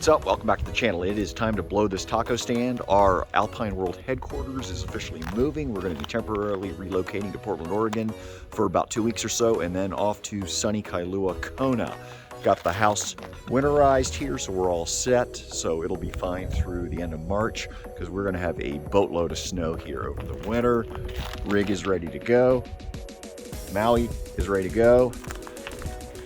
What's up? Welcome back to the channel. It is time to blow this taco stand. Our Alpine World headquarters is officially moving. We're going to be temporarily relocating to Portland, Oregon for about 2 weeks or so, and then off to sunny Kailua, Kona. Got the house winterized here, so we're all set. So it'll be fine through the end of March because we're going to have a boatload of snow here over the winter. Rig is ready to go. Maui is ready to go.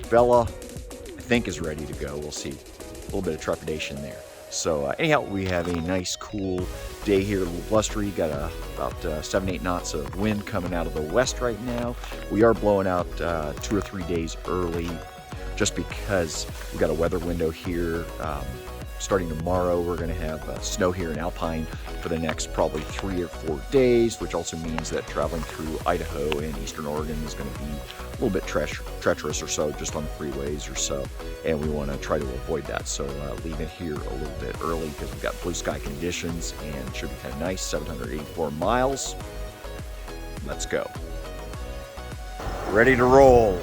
Bella, I think, is ready to go. We'll see. A little bit of trepidation there. So anyhow, we have a nice cool day here, a little blustery. Got about 7-8 knots of wind coming out of the west right now. We are blowing out 2 or 3 days early just because we've got a weather window here. Starting tomorrow, we're going to have snow here in Alpine for the next probably 3 or 4 days, which also means that traveling through Idaho and eastern Oregon is going to be a little bit treacherous or so, just on the freeways or so, and we want to try to avoid that. So leave it here a little bit early because we've got blue sky conditions and it should be kind of nice. 784 miles. Let's go. Ready to roll.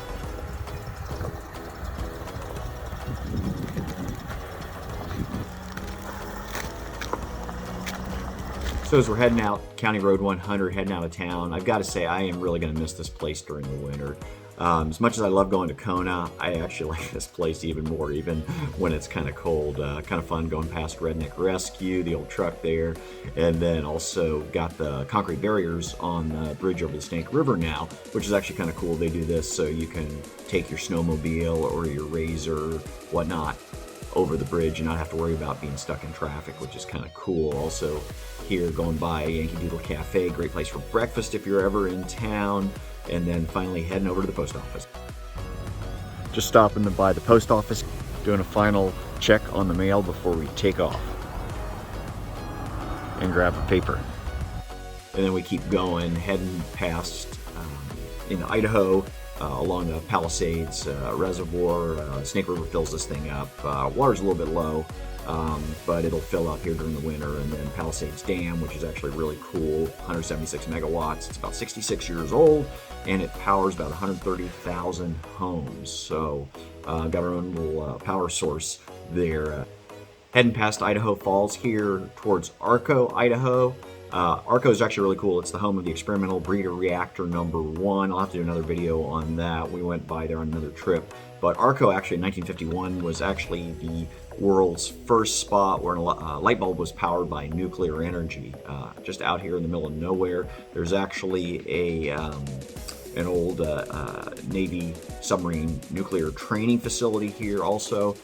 So as we're heading out, County Road 100, heading out of town, I've got to say I am really going to miss this place during the winter. As much as I love going to Kona, I actually like this place even more, even when it's kind of cold. Kind of fun going past Redneck Rescue, the old truck there, and then also got the concrete barriers on the bridge over the Snake River now, which is actually kind of cool. They do this so you can take your snowmobile or your razor, whatnot, over the bridge and not have to worry about being stuck in traffic, which is kind of cool. Also here going by Yankee Doodle Cafe, great place for breakfast if you're ever in town, and then finally heading over to the post office. Just stopping by the post office, doing a final check on the mail before we take off and grab a paper. And then we keep going, heading past in Idaho, along the Palisades Reservoir. Snake River fills this thing up. Water's a little bit low, but it'll fill up here during the winter. And then Palisades Dam, which is actually really cool, 176 megawatts. It's about 66 years old, and it powers about 130,000 homes. So got our own little power source there. Heading past Idaho Falls here towards Arco, Idaho. Arco is actually really cool. It's the home of the experimental breeder reactor #1. I'll have to do another video on that. We went by there on another trip. But Arco actually in 1951 was actually the world's first spot where a light bulb was powered by nuclear energy. Just out here in the middle of nowhere. There's actually an old Navy submarine nuclear training facility here also.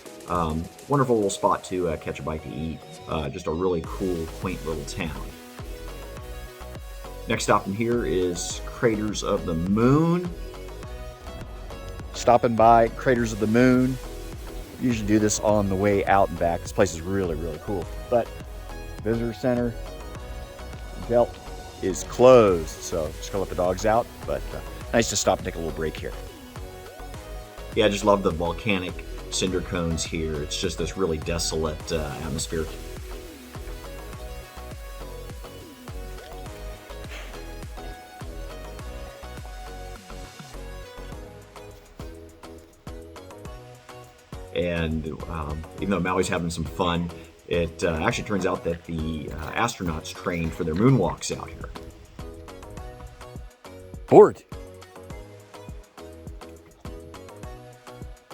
Wonderful little spot to catch a bite to eat. Just a really cool, quaint little town. Next stop in here is Craters of the Moon. Stopping by Craters of the Moon. We usually do this on the way out and back. This place is really, really cool. But visitor center belt is closed, so just gonna let the dogs out. But nice to stop and take a little break here. Yeah, I just love the volcanic cinder cones here. It's just this really desolate atmosphere. And even though Maui's having some fun, it actually turns out that the astronauts trained for their moonwalks out here. Board.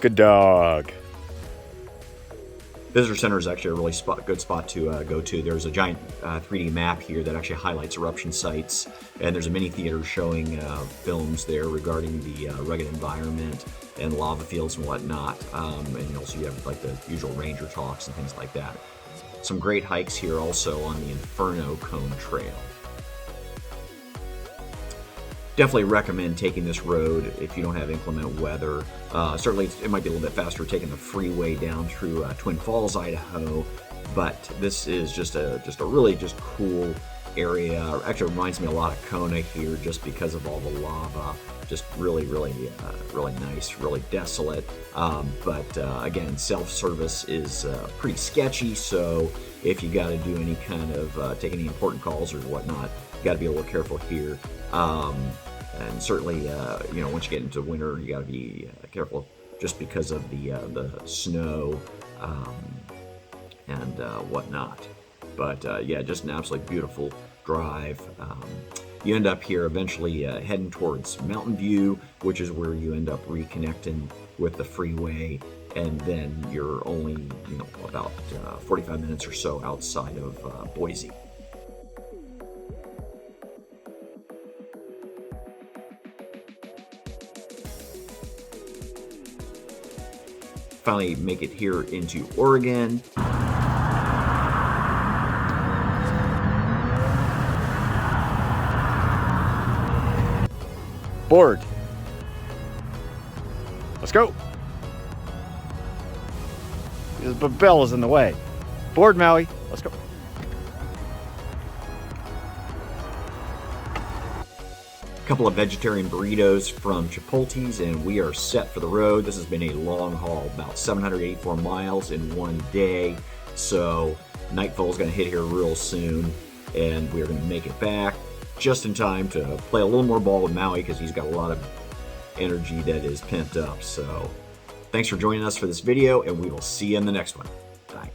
Good dog. Visitor Center is actually a really good spot to go to. There's a giant 3D map here that actually highlights eruption sites, and there's a mini theater showing films there regarding the rugged environment and lava fields and whatnot. And also you have like the usual ranger talks and things like that. Some great hikes here also on the Inferno Cone Trail. Definitely recommend taking this road if you don't have inclement weather. Certainly it might be a little bit faster taking the freeway down through Twin Falls, Idaho, but this is just a really cool area. Actually reminds me a lot of Kona here just because of all the lava. Just really nice, really desolate. But again, self-service is pretty sketchy, so if you got to do any kind of take any important calls or whatnot, you got to be a little careful here. And certainly, once you get into winter, you got to be careful just because of the snow. and whatnot. But yeah, just an absolutely beautiful drive. You end up here eventually heading towards Mountain View, which is where you end up reconnecting with the freeway, and then you're only about 45 minutes or so outside of Boise. Finally make it here into Oregon. Board. Let's go. The bell is in the way. Board, Maui. Let's go. A couple of vegetarian burritos from Chipotle's, and we are set for the road. This has been a long haul, about 784 miles in one day. So nightfall is going to hit here real soon, and we're going to make it back just in time to play a little more ball with Maui, because he's got a lot of energy that is pent up. So thanks for joining us for this video, and we will see you in the next one. Bye.